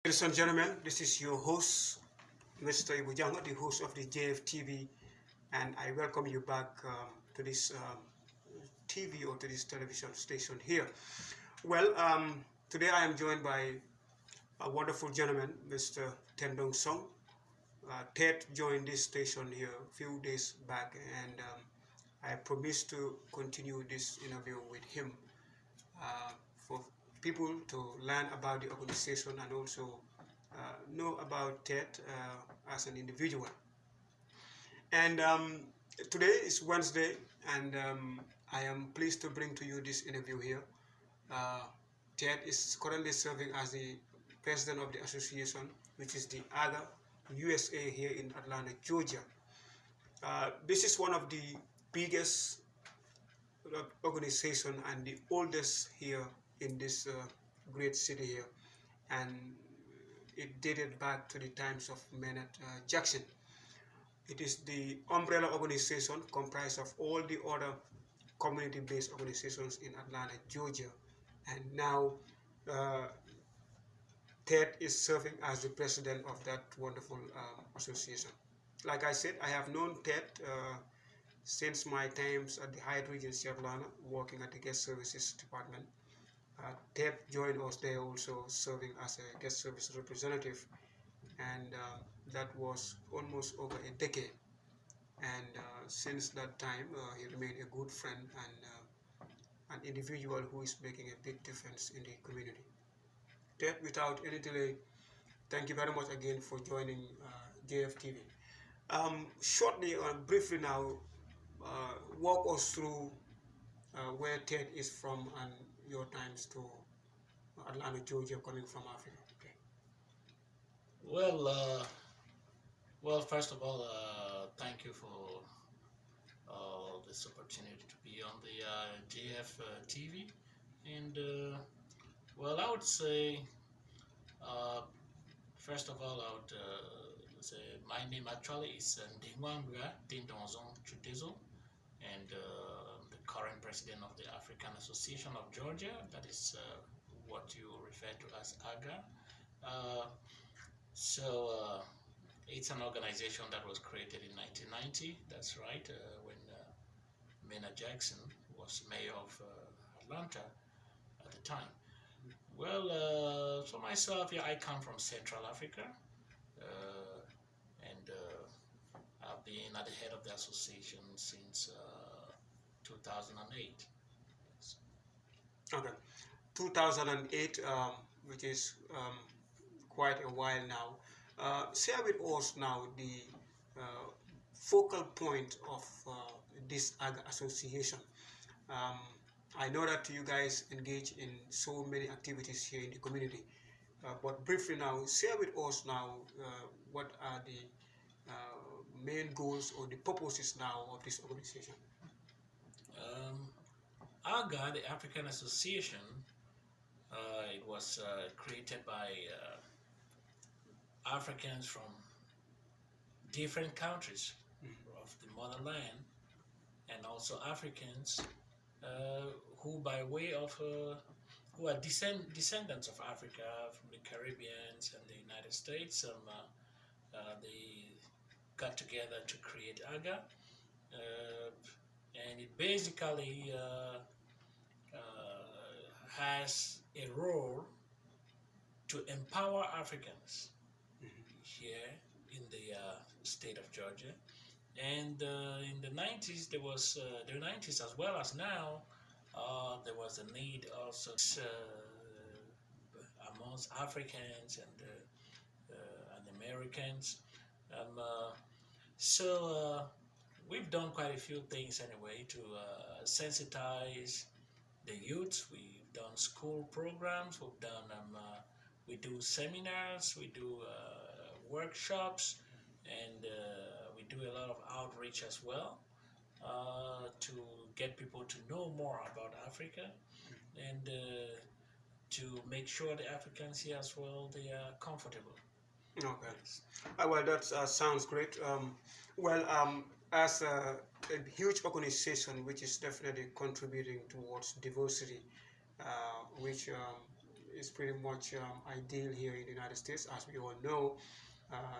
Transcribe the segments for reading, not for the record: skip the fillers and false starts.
Ladies and gentlemen, this is your host, Mr. Ibujanga, the host of the JFTV, and I welcome you back to this TV or to this television station here. Today I am joined by a wonderful gentleman, Mr. Tendong Song. Ted joined this station here a few days back, and I promised to continue this interview with him for people to learn about the organization and also know about Ted as an individual. And today is Wednesday, and I am pleased to bring to you this interview here. Uh, Ted is currently serving as the president of the association, which is the AGA USA here in Atlanta, Georgia. This is one of the biggest organization and the oldest here in this great city here, and it dated back to the times of Maynard Jackson. It is the umbrella organization comprised of all the other community-based organizations in Atlanta, Georgia, and now uh, Ted is serving as the president of that wonderful association. Like I said, I have known Ted since my times at the Hyatt Regency Atlanta, working at the guest services department. Ted joined us there also serving as a guest service representative, and that was almost over a decade. And since that time, he remained a good friend and an individual who is making a big difference in the community. Ted, without any delay, thank you very much again for joining JFTV. Shortly or briefly now, walk us through where Ted is from and your times to Atlanta, Georgia, coming from Africa. Okay. Well, uh, first of all, thank you for this opportunity to be on the JFTV. And I would say, uh, first of all, I would say my name actually is Ndingwambra Tindonzon Chutezo, and the current president of the African Association of Georgia. That is what you refer to as AGA. Uh, it's an organization that was created in 1990. That's right, when Maynard Jackson was mayor of Atlanta at the time. For myself, yeah, I come from Central Africa, and I've been at the head of the association since 2008. Okay. 2008, which is quite a while now. Share with us now the focal point of this AGA association. Um, I know that you guys engage in so many activities here in the community, but briefly now, share with us now what are the main goals or the purposes now of this organization. Um, AGA, the African Association, it was created by Africans from different countries of the motherland, and also Africans who, by way of who are descendants of Africa from the Caribbeans and the United States, they got together to create AGA, and it basically has a role to empower Africans here in the state of Georgia. And in the 90s, there was the 90s as well as now, there was a need also amongst Africans and Americans. We've done quite a few things anyway to sensitize the youth. We've done school programs. We do seminars. We do workshops, and we do a lot of outreach as well to get people to know more about Africa, and to make sure the Africans here as well, they are comfortable. Okay. That sounds great. As a huge organization which is definitely contributing towards diversity, which is pretty much ideal here in the United States. As we all know,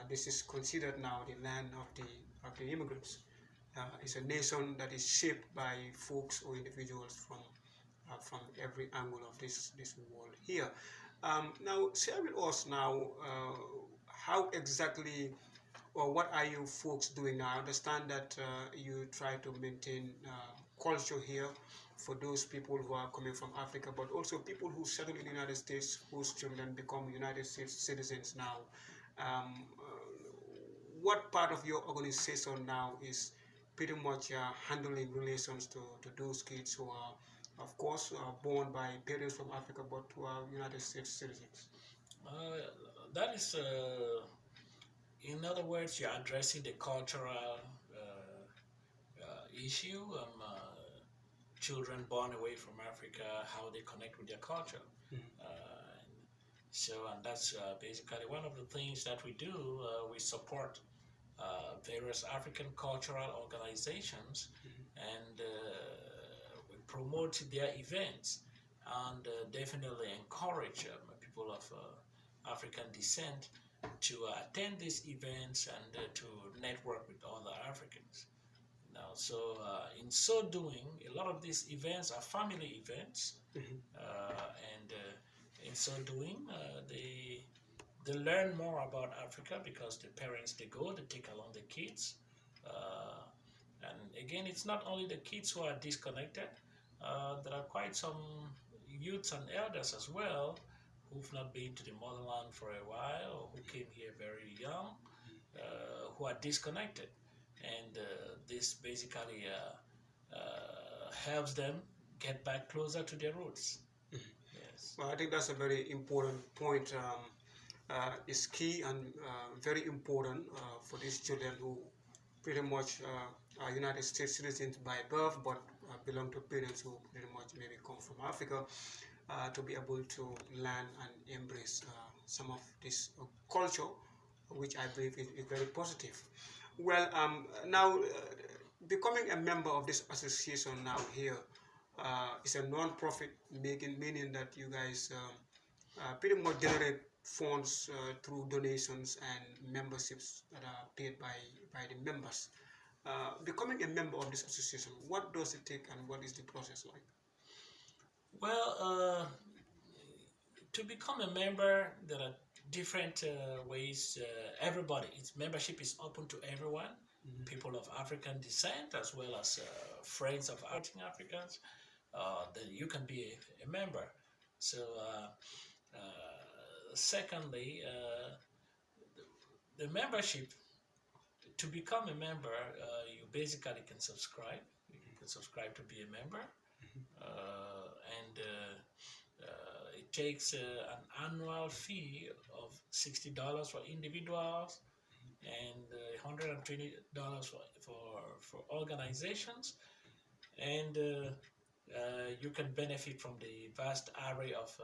this is considered now the land of the immigrants. It's a nation that is shaped by folks or individuals from every angle of this world here. Now, share with us now how exactly or what are you folks doing now? I understand that you try to maintain culture here for those people who are coming from Africa, but also people who settle in the United States whose children become United States citizens now. Um, uh, what part of your organization now is pretty much handling relations to those kids who are, of course, born by parents from Africa, but who are United States citizens? Uh, that is, in other words, you're addressing the cultural issue. Children born away from Africa, how they connect with their culture. And that's basically one of the things that we do. We support various African cultural organizations, and we promote their events, and definitely encourage people of African descent to attend these events and to network with other Africans. Now, so in so doing, a lot of these events are family events, and in so doing, they learn more about Africa because the parents they take along the kids, and again, it's not only the kids who are disconnected. There are quite some youths and elders as well who've not been to the motherland for a while or who came here very young, who are disconnected. And this basically helps them get back closer to their roots. Yes. Well, I think that's a very important point. It's key and very important for these children who pretty much are United States citizens by birth, but belong to parents who pretty much maybe come from Africa, to be able to learn and embrace some of this culture, which I believe is very positive. Well, now becoming a member of this association now here is a non-profit, meaning that you guys pretty much generate funds through donations and memberships that are paid by the members. Becoming a member of this association, what does it take and what is the process like? Well, to become a member, there are different ways. Its membership is open to everyone, people of African descent as well as friends of Africans. Then you can be a member. So, secondly, the membership, to become a member, you basically can subscribe. You can subscribe to be a member, and it takes an annual fee of $60 for individuals and $120 for organizations, and you can benefit from the vast array of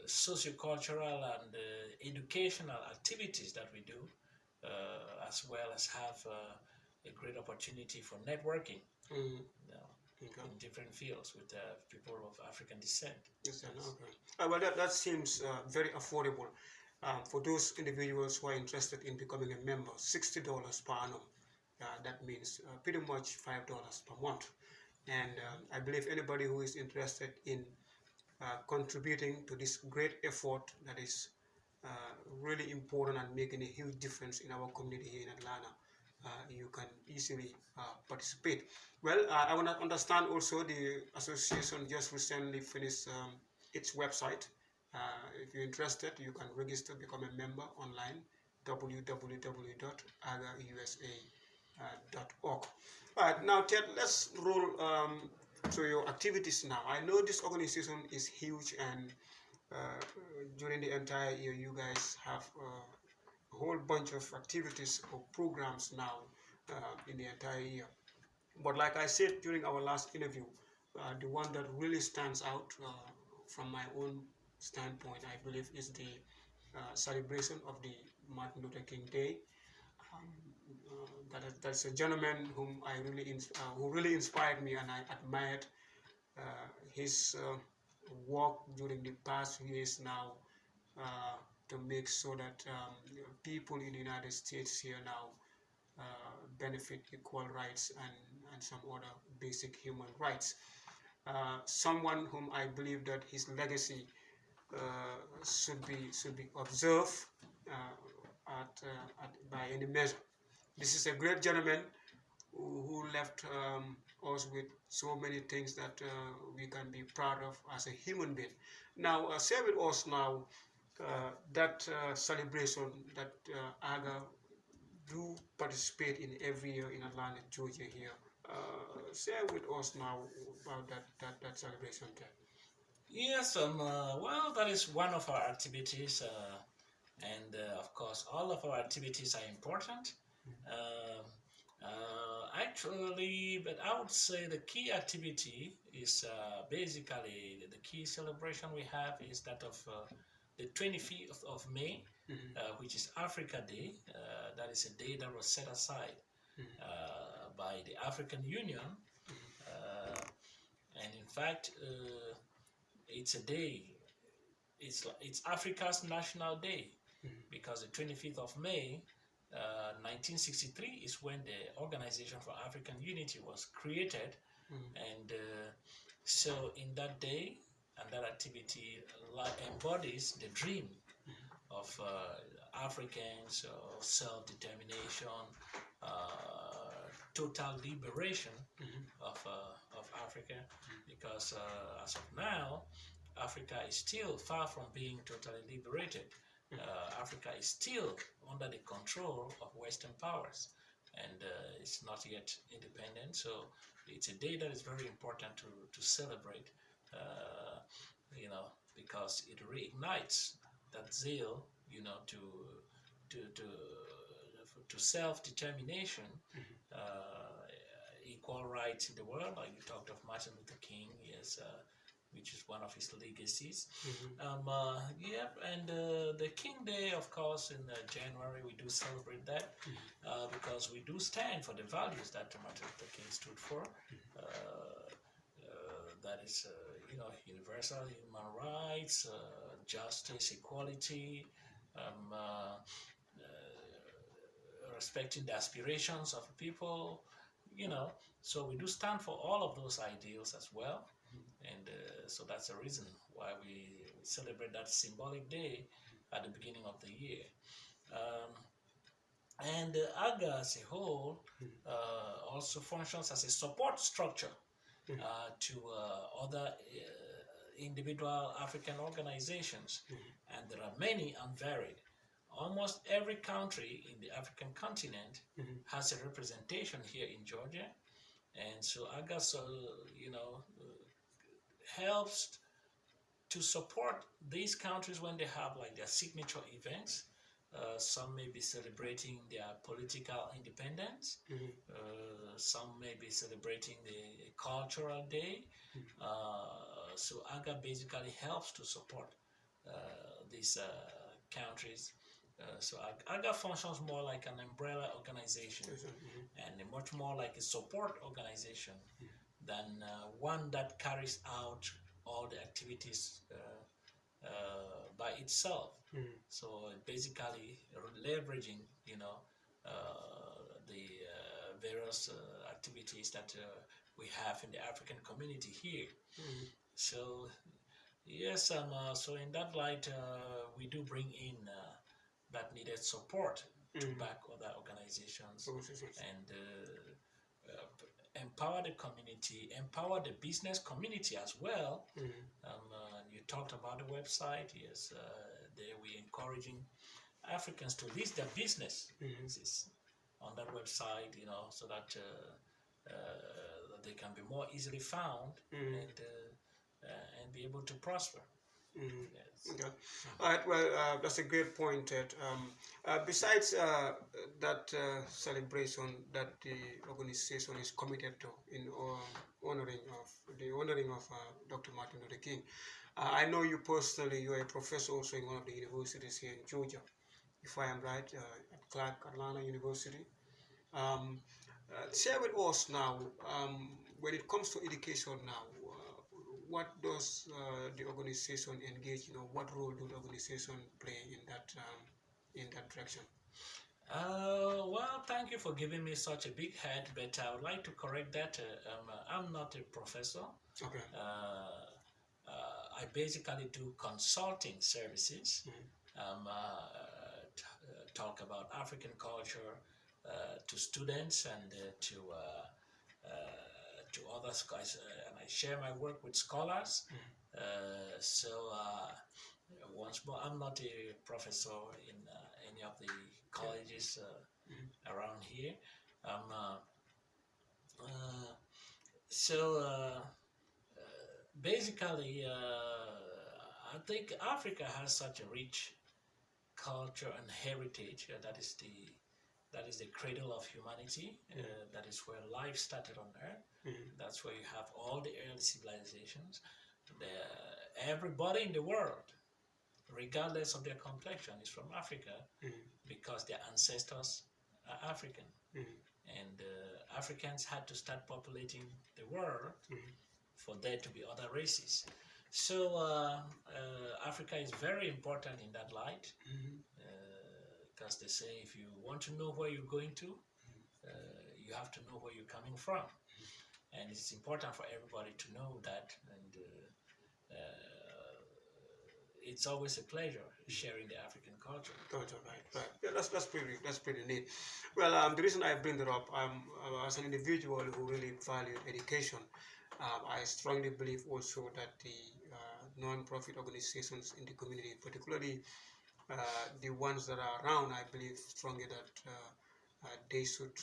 sociocultural and educational activities that we do, as well as have a great opportunity for networking. Okay. In different fields with people of African descent. Yes, okay. Well, that seems very affordable for those individuals who are interested in becoming a member. $60 per annum. That means pretty much $5 per month. And I believe anybody who is interested in contributing to this great effort that is really important and making a huge difference in our community here in Atlanta, you can easily participate. Well, I want to understand also the association just recently finished its website. If you're interested, you can register, become a member online, www.agausa.org. All right, now Ted, let's roll to your activities now. I know this organization is huge, and during the entire year, you guys have a whole bunch of activities or programs now in the entire year. But like I said during our last interview, the one that really stands out from my own standpoint, I believe, is the celebration of the Martin Luther King Day. That's a gentleman whom I really who really inspired me, and I admired his worked during the past years now to make sure that people in the United States here now benefit equal rights and some other basic human rights. Someone whom I believe that his legacy should be observed by any measure. This is a great gentleman who left us with so many things that we can be proud of as a human being. Now, share with us now that celebration that AGA do participate in every year in Atlanta, Georgia here. Share with us now about that celebration there. Yes, well, that is one of our activities, and of course, all of our activities are important. Uh, Actually, but I would say the key activity is basically the key celebration we have is that of the 25th of May, which is Africa Day. That is a day that was set aside by the African Union, and in fact, it's a day. It's Africa's national day because the 25th of May, 1963 is when the Organization for African Unity was created, and so in that day and that activity embodies the dream of Africans, self-determination, total liberation of Africa, because as of now, Africa is still far from being totally liberated. Africa is still under the control of Western powers, and it's not yet independent. So it's a day that is very important to celebrate, because it reignites that zeal, to self-determination, equal rights in the world. Like you talked of Martin Luther King, yes. Which is one of his legacies. And the King Day, of course, in January, we do celebrate that because we do stand for the values that Martin Luther King stood for. That is, universal human rights, justice, equality, respecting the aspirations of people, So we do stand for all of those ideals as well. And so that's the reason why we celebrate that symbolic day at the beginning of the year. And AGA as a whole also functions as a support structure to other individual African organizations. And there are many and varied. Almost every country in the African continent has a representation here in Georgia. And so AGA, helps to support these countries when they have like their signature events. Some may be celebrating their political independence. Some may be celebrating the cultural day. So AGA basically helps to support these countries. So AGA functions more like an umbrella organization and much more like a support organization than one that carries out all the activities by itself. So basically leveraging, the various activities that we have in the African community here. So yes, so in that light, we do bring in that needed support to back other organizations and empower the community, empower the business community as well. You talked about the website. Yes, there we're encouraging Africans to list their businesses on that website, so that they can be more easily found and be able to prosper. Yes. Okay. All right. Well, that's a great point. Ted. Besides that celebration that the organization is committed to in honoring of Dr. Martin Luther King, I know you personally. You are a professor also in one of the universities here in Georgia, if I am right, at Clark Atlanta University. Share with us now when it comes to education now. what does the organization engage? What role do the organization play in that direction? Well, thank you for giving me such a big head, but I would like to correct that. I'm not a professor. Okay. I basically do consulting services. Talk about African culture to students and to others, guys, and I share my work with scholars. So once more, I'm not a professor in any of the colleges around here. Um, uh, uh, so basically, I think Africa has such a rich culture and heritage. That is the cradle of humanity. That is where life started on Earth. That's where you have all the early civilizations. Everybody in the world, regardless of their complexion, is from Africa because their ancestors are African. And Africans had to start populating the world for there to be other races. So Africa is very important in that light because they say if you want to know where you're going to, you have to know where you're coming from. And it's important for everybody to know that. And it's always a pleasure sharing the African culture. Right. Yeah, that's pretty neat. Well, the reason I bring that up, as an individual who really valued education, I strongly believe also that the non-profit organizations in the community, particularly the ones that are around, I believe strongly that they should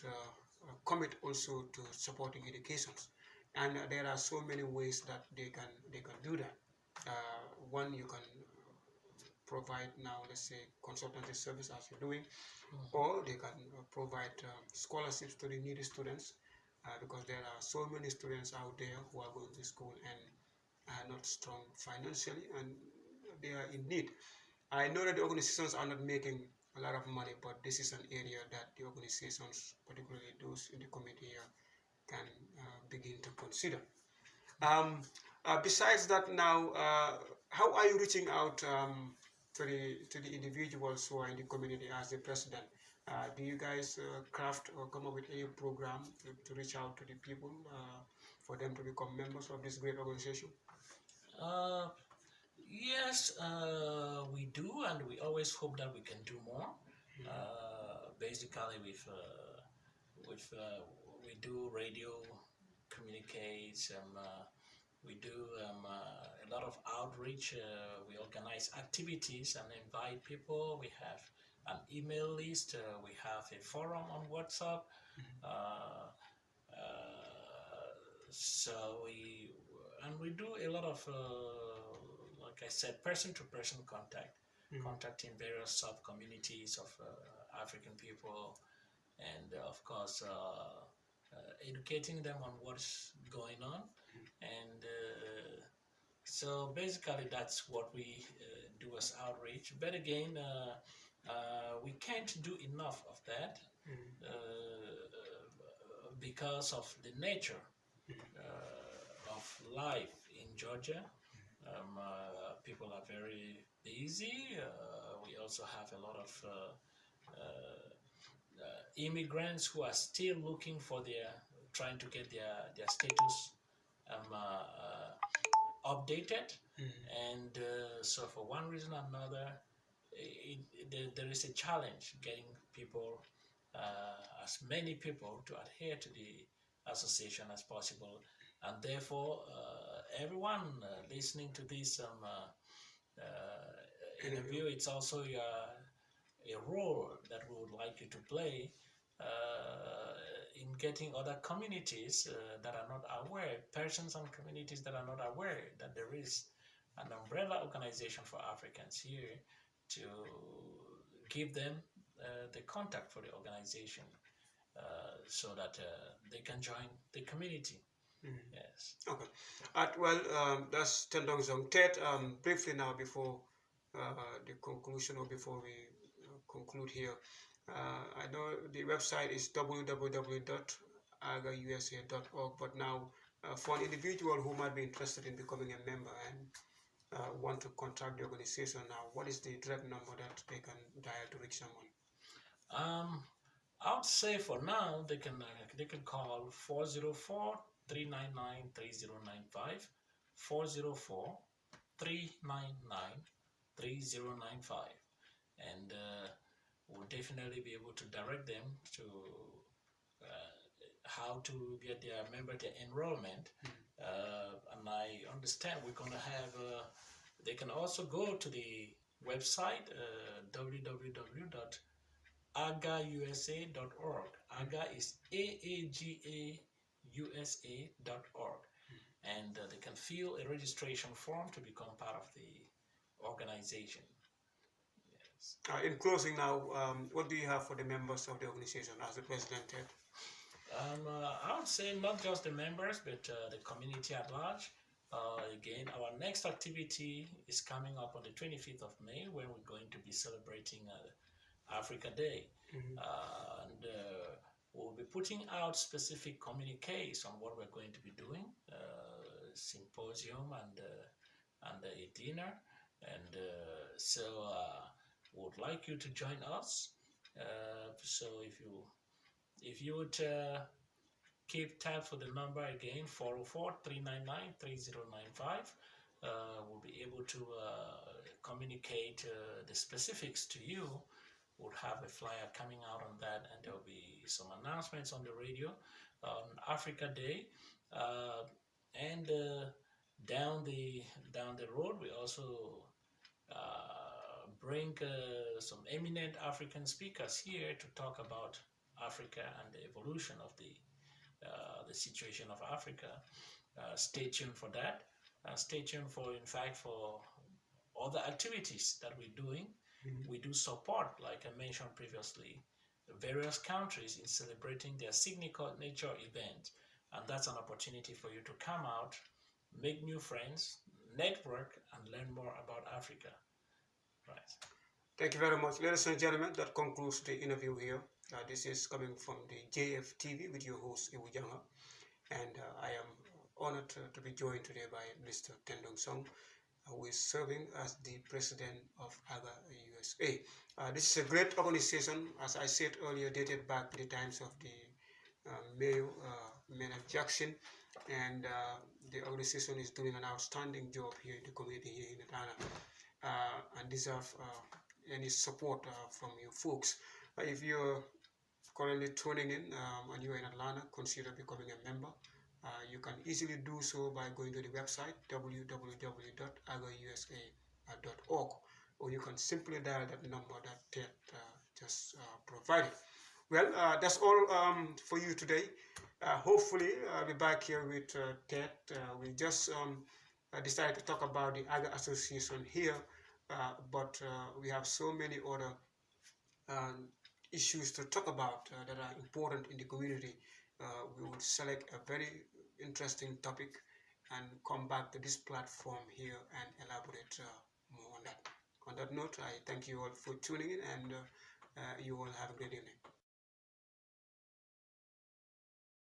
commit also to supporting educations. And there are so many ways that they can do that. One, you can provide now, let's say, consultancy service as you're doing, or they can provide scholarships to the needy students because there are so many students out there who are going to school and are not strong financially and they are in need. I know that the organizations are not making a lot of money, but this is an area that the organizations, particularly those in the committee, can begin to consider. Besides that, now, how are you reaching out to the individuals who are in the community as the president? Do you guys craft or come up with any program to reach out to the people for them to become members of this great organization? Yes, we do, and we always hope that we can do more. Basically, with we do radio communicates. We do a lot of outreach. We organize activities and invite people. We have an email list. We have a forum on WhatsApp. Uh, so we do a lot of like I said, person-to-person contact, contacting various sub-communities of African people, and of course educating them on what's going on. And so basically that's what we do as outreach. But again, we can't do enough of that because of the nature of life in Georgia. People are very busy. We also have a lot of immigrants who are still looking for trying to get their status updated. And so for one reason or another, there is a challenge getting people, as many people, to adhere to the association as possible. And therefore, everyone listening to this interview, it's also a role that we would like you to play in getting other communities that are not aware, persons and communities that are not aware that there is an umbrella organization for Africans here, to give them the contact for the organization so that they can join the community. Yes. Okay. Well, that's Tendong Zong. Ted, briefly now before the conclusion or before we conclude here, I know the website is www.agausa.org, but now For an individual who might be interested in becoming a member and want to contact the organization now, what is the direct number that they can dial to reach someone? Um, I would say for now they can call 404-399-3095, 404-399-3095, and we'll definitely be able to direct them to how to get their enrollment. And I understand we're going to have, they can also go to the website www.agausa.org. AGA is AAGAUSA.org. And they can fill a registration form to become part of the organization. Yes. In closing now, what do you have for the members of the organization as the president, Ted? I would say not just the members, but the community at large. Again, our next activity is coming up on the 25th of May, when we're going to be celebrating Africa Day. And we'll be putting out specific communiques on what we're going to be doing, symposium and a dinner. And so would like you to join us. So if you would keep tab for the number again, 404-399-3095, we'll be able to communicate the specifics to you. We'll have a flyer coming out on that, and there'll be some announcements on the radio on Africa Day. And down the road, we also bring some eminent African speakers here to talk about Africa and the evolution of the situation of Africa. Stay tuned for that. Stay tuned for, in fact, for other activities that we're doing. We do support, like I mentioned previously, various countries in celebrating their signature event, and that's an opportunity for you to come out, make new friends, network, and learn more about Africa. Right. Thank you very much. Ladies and gentlemen, that concludes the interview here. This is coming from the JFTV with your host, Iwu Janga. And I am honored to be joined today by Mr. Tendong Song, who is serving as the president of AAGAUSA. This is a great organization, as I said earlier, dated back to the times of the Mayor Maynard Jackson. And the organization is doing an outstanding job here in the community here in Atlanta, and deserve any support from you folks. If you're currently tuning in and you're in Atlanta, consider becoming a member. You can easily do so by going to the website www.agausa.org, or you can simply dial that number that Ted just provided. Well, that's all for you today. Hopefully, I'll be back here with Ted. We just decided to talk about the AGA Association here, but we have so many other issues to talk about that are important in the community. We would select a very interesting topic and come back to this platform here and elaborate more on that. On that note, I thank you all for tuning in, and you all have a great evening.